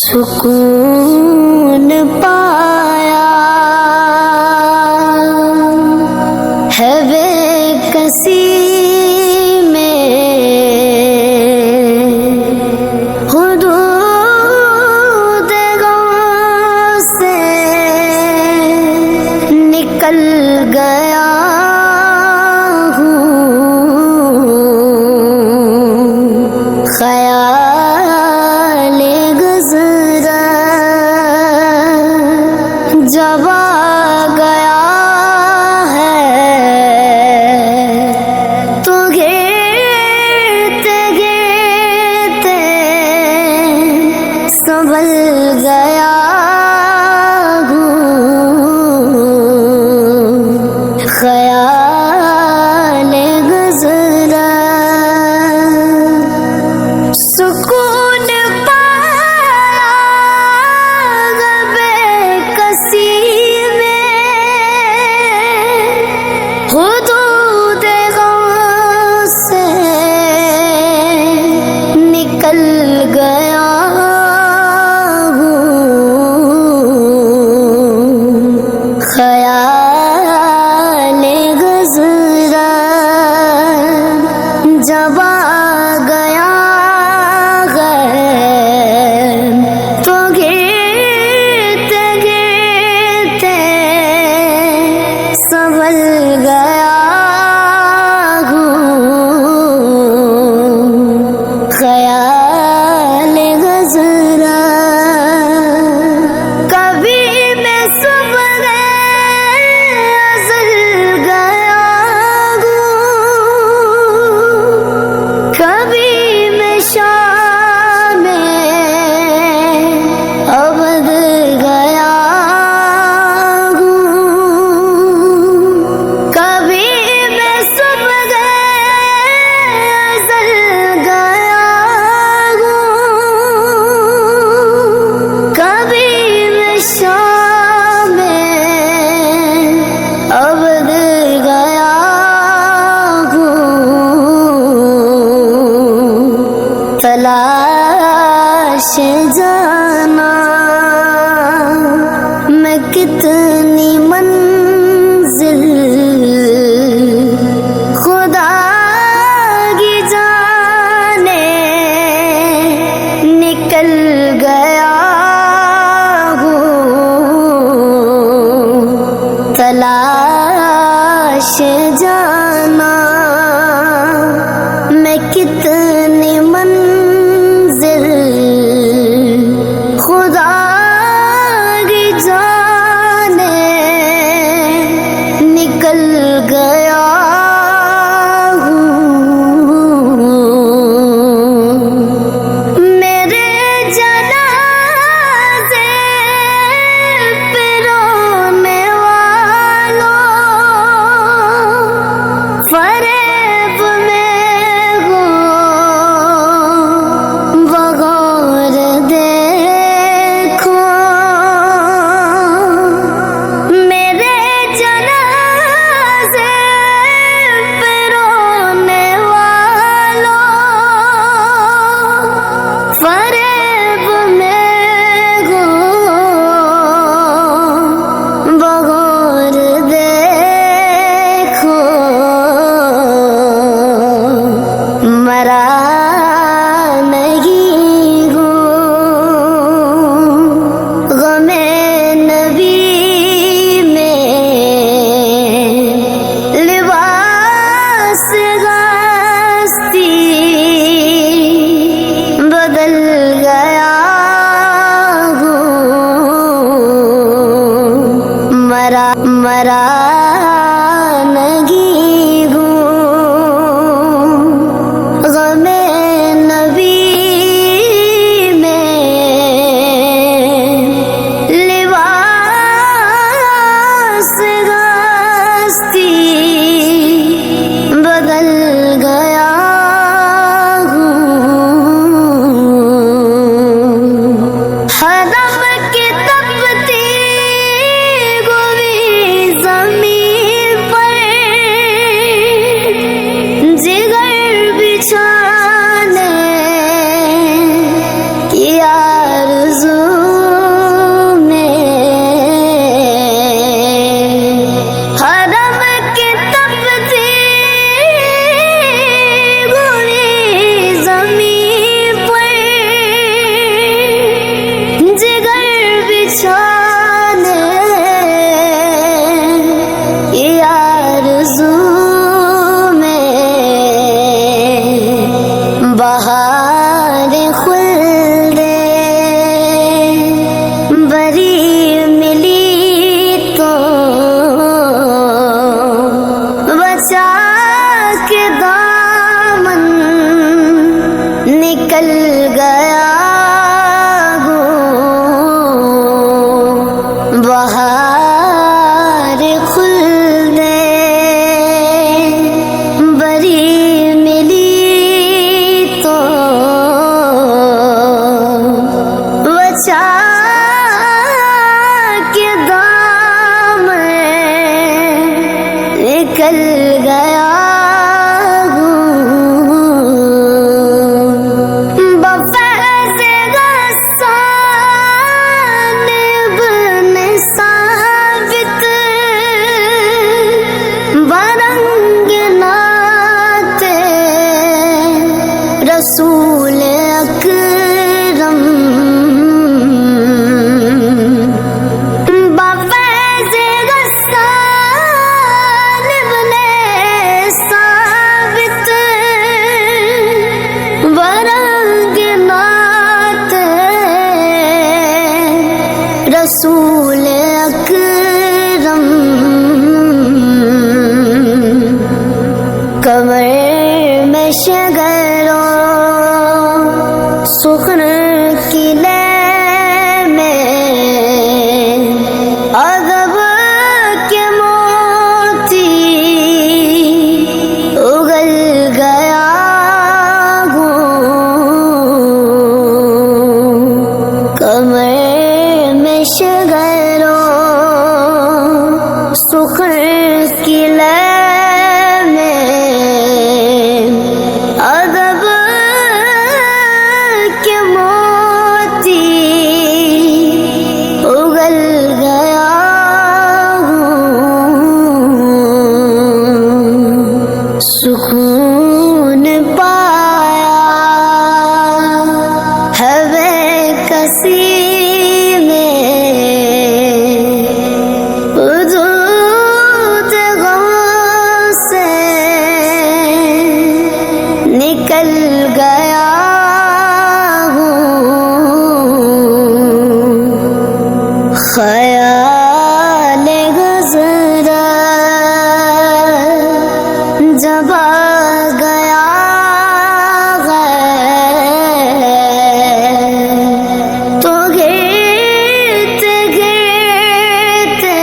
सुकून पाया है बेकसी में, हुदूद गम से निकल गया हूँ, ख्याल गुज़रा जब आ गया है तो गिरते गिरते संभल गया हूँ, ख्याल गुज़रा सुकून पाया बेकसी में, हुदूद गम से निकल गया हूँ, ख्याल गुज़रा जब आ गया तो गिरते गिरते संभल गया हूँ, ख्याल गुज़रा कभी मैं सुबह अज़ल गया हूँ, कभी मैं शाम अवध गया हूँ, कभी मैं सुबह अज़ल गया हूँ, कभी मैं शाम अवध गया हूँ, तलाश जाना मैं कितनी मंजिल, खुदा की जाने निकल गया हूँ, तलाश जाना मैं कितनी मंजिल, खुदा की जाने रसूल अकरम कमर में शगरो सुखन की लय में अदब के मोती उगल गया हूँ कमर में शगरो सुखन की लय सुकून पाया है बेकसी में हुदूद गम से निकल गया हूँ ख्याल गुज़रा जब आ गया है तो गिरते गिरते